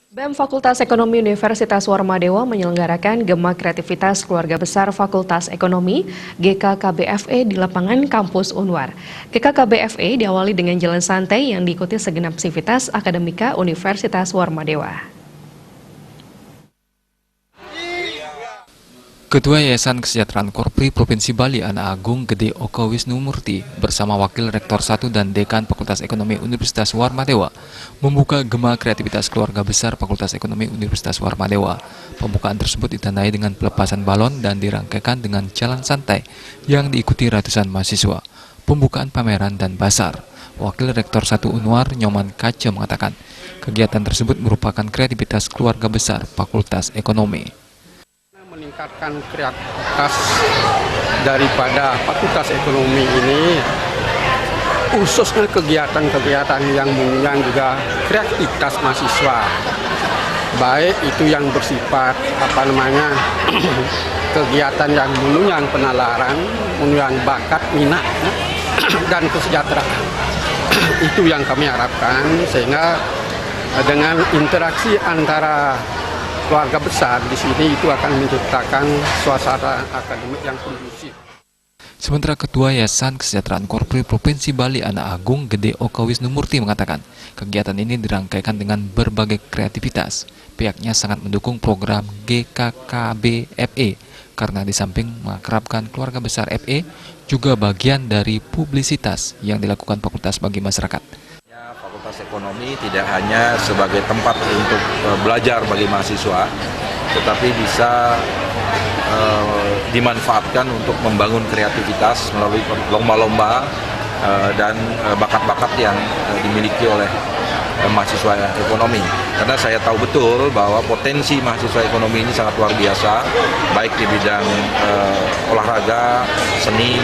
BEM Fakultas Ekonomi Universitas Warmadewa menyelenggarakan Gema Kreativitas Keluarga Besar Fakultas Ekonomi GKKBFE di lapangan kampus Unwar. GKKBFE diawali dengan jalan santai yang diikuti segenap sivitas akademika Universitas Warmadewa. Ketua Yayasan Kesejahteraan Korpri Provinsi Bali Ana Agung Gede Oko Wisnumurti bersama Wakil Rektor 1 dan Dekan Fakultas Ekonomi Universitas Warmadewa membuka Gema Kreativitas Keluarga Besar Fakultas Ekonomi Universitas Warmadewa. Pembukaan tersebut ditandai dengan pelepasan balon dan dirangkaikan dengan jalan santai yang diikuti ratusan mahasiswa. Pembukaan pameran dan basar. Wakil Rektor 1 Unwar Nyoman Kace mengatakan, kegiatan tersebut merupakan kreativitas keluarga besar Fakultas Ekonomi. Meningkatkan kreativitas daripada Fakultas Ekonomi ini, khususnya kegiatan-kegiatan yang menunjang juga kreativitas mahasiswa, baik itu yang bersifat kegiatan yang menunjang penalaran, menunjang bakat, minat dan kesejahteraan. Itu yang kami harapkan, sehingga dengan interaksi antara keluarga besar di sini itu akan menciptakan suasana akademik yang kondusif. Sementara Ketua Yayasan Kesejahteraan Korpri Provinsi Bali Ana Agung Gede Oko Wisnumurti mengatakan, kegiatan ini dirangkaikan dengan berbagai kreativitas. Pihaknya sangat mendukung program GKKBFE karena di samping mengakrabkan keluarga besar FE, juga bagian dari publisitas yang dilakukan fakultas bagi masyarakat. Fakultas Ekonomi tidak hanya sebagai tempat untuk belajar bagi mahasiswa, tetapi bisa dimanfaatkan untuk membangun kreativitas melalui lomba-lomba dan bakat-bakat yang dimiliki oleh mahasiswa ekonomi. Karena saya tahu betul bahwa potensi mahasiswa ekonomi ini sangat luar biasa, baik di bidang olahraga, seni,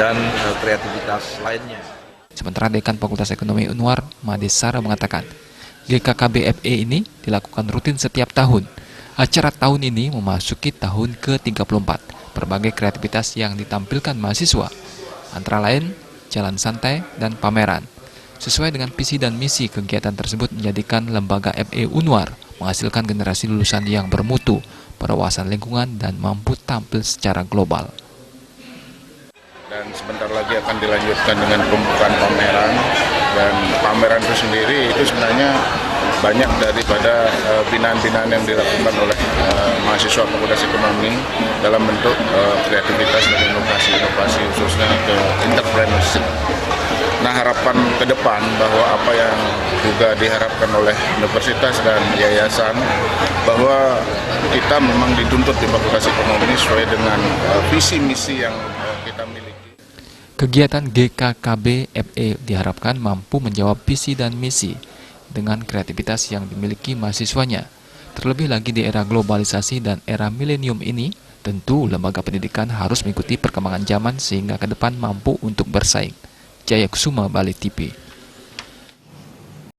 dan kreativitas lainnya. Sementara Dekan Fakultas Ekonomi Unwar, Made Sara mengatakan, GKKBFE ini dilakukan rutin setiap tahun. Acara tahun ini memasuki tahun ke-34. Berbagai kreativitas yang ditampilkan mahasiswa, antara lain jalan santai dan pameran. Sesuai dengan visi dan misi, kegiatan tersebut menjadikan lembaga FE Unwar menghasilkan generasi lulusan yang bermutu, berwawasan lingkungan, dan mampu tampil secara global. Dan sebentar lagi akan dilanjutkan dengan pembukaan pameran, dan pameran itu sendiri itu sebenarnya banyak daripada binaan-binaan yang dilakukan oleh mahasiswa Fakultas Ekonomi dalam bentuk kreativitas dan inovasi khususnya ke entrepreneurship. Nah, harapan ke depan bahwa apa yang juga diharapkan oleh universitas dan yayasan, bahwa kita memang dituntut di Fakultas Ekonomi sesuai dengan visi misi yang kita miliki. Kegiatan GKKBFE diharapkan mampu menjawab visi dan misi dengan kreativitas yang dimiliki mahasiswanya. Terlebih lagi di era globalisasi dan era milenium ini, tentu lembaga pendidikan harus mengikuti perkembangan zaman sehingga ke depan mampu untuk bersaing. Jaya Kusuma, Bali TV.